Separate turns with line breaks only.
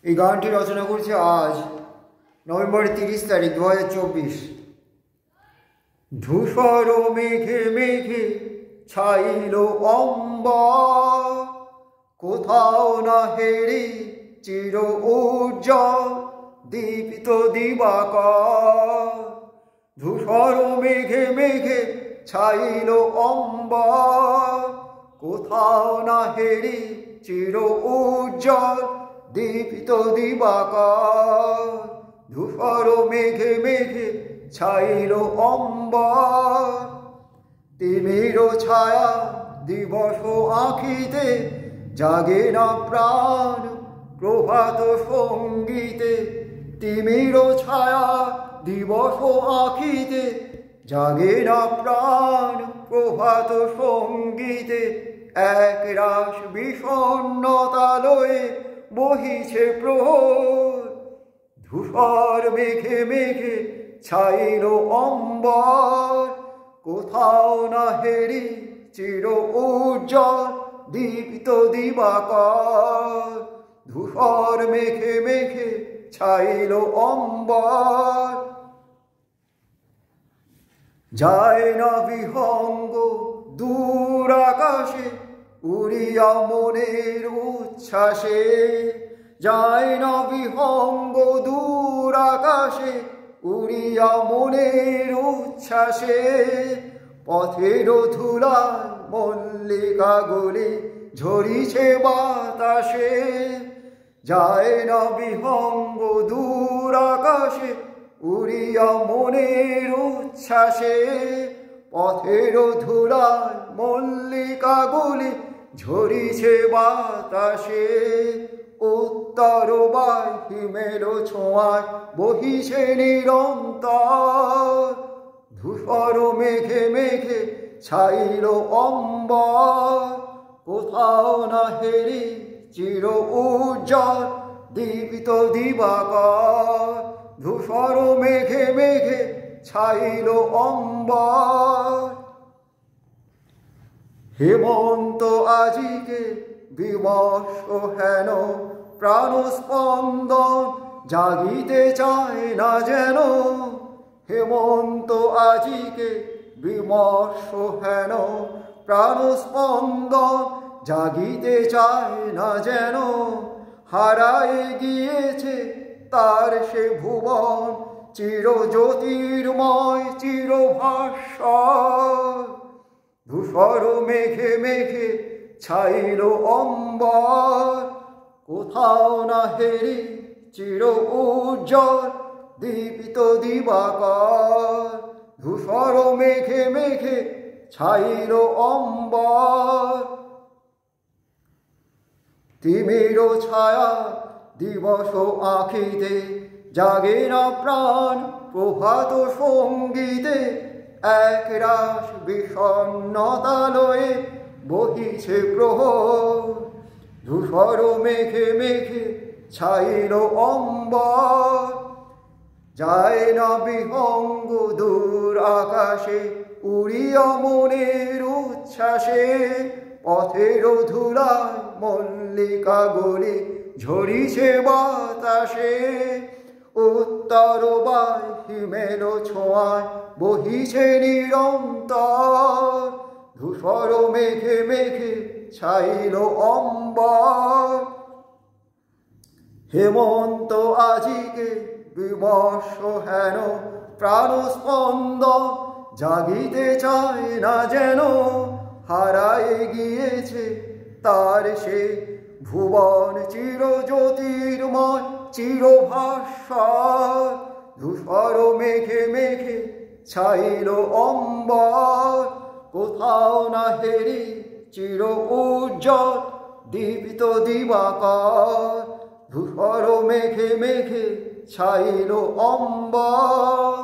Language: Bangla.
এই গানটি রচনা করছে আজ নভেম্বরের 30 তারিখ 2024। ধূসর মেঘে মেঘে ছাইল অম্বর, কোথাও না হেরি চির উজ্জ্বল দীপ্ত দিবাকর। ধূসর মেঘে মেঘে ছাইল অম্বর, কোথাও না হেরি চির উজ্জ্বল দীপ্ত দিবাকর। ধূসর মেঘে মেঘে ছাইল অম্বর, তিমির ছায়া দিবস আঁখিতে জাগে না প্রাণ প্রভাত সঙ্গীতে। তিমির ছায়া দিবস আঁখিতে জাগে না প্রাণ প্রভাত সঙ্গীতে। এক রাস বিষণ্ণতা লয়ে বহিছে প্রহর, ধূসর মেঘে মেঘে ছাইল অম্বর, কোথাও না হেরি চির উজ্জ্বল দীপ্ত দিবাকর। ধূসর মেঘে মেঘে ছাইল অম্বর, যায় না বিহঙ্গ দূর আকাশে উড়িয়া মনের উচ্ছ্বাসে। যায় না বিহঙ্গ দূর আকাশে উড়িয়া মনের উচ্ছ্বাসে। পথের ধুলায় মল্লিকা গলি ঝরিছে বাতাসে। যায় না বিহঙ্গ দূর আকাশে উড়িয়া মনের উচ্ছ্বাসে। পথের ধুলায় মল্লিকা গলি ঝরিছে বাতাসে। উত্তর বাই হিমেল ছোঁয়ায় বহিছে নিরন্তর, ধূসর মেঘে মেঘে ছাইল অম্বর, কোথাও না হেরি চির উজ্জ্বল দীপ্ত দিবাকর। ধূসর মেঘে মেঘে ছাইল অম্বর, হেমন্ত আজিকে বিমর্ষ হেন প্রাণ স্পন্দন জাগিতে চায় না যেন। হেমন্ত আজিকে বিমর্ষ হেন প্রাণ স্পন্দন জাগিতে চায় না যেন। হারায় গিয়েছে তার সে ভুবন চির জ্যোতির্ময় চির ভাস্বর। ধূসর মেঘে মেঘে ছাইল অম্বর, কোথাও না হেরি চির উজ্জ্বল দীপ্ত দিবাকর। ধূসর মেঘে মেঘে ছাইল অম্বর, তিমির ছায়া দিবস আঁখিতে জাগে না প্রাণ প্রভাত সঙ্গীতে। এক রাস বিষণ্ণতা লয়ে বহিছে প্রহর, ধূসর মেঘে মেঘে ছাইল অম্বর। যায় না বিহঙ্গ দূর আকাশে উড়িয়া মনের উচ্ছ্বাসে। পথের ধুলায় মল্লিকা গলি ঝরিছে বাতাসে। উত্তর বাই হিমেল ছোঁয়ায় বহিছে নিরন্তর, ধূসর মেঘে মেঘে ছাইল অম্বর। হেমন্ত আজিকে বিমর্ষ হেন প্রাণ স্পন্দন জাগিতে চায় না যেন। হারায় গিয়েছে তার সে ভুবন চির জ্যোতির্ময় চির ভাস্বর। ধূসর মেঘে মেঘে ছাইল অম্বর, কোথাও না হেরি চির উজ্জ্বল দীপ্ত দিবাকর। ধূসর মেঘে মেঘে ছাইল অম্বর।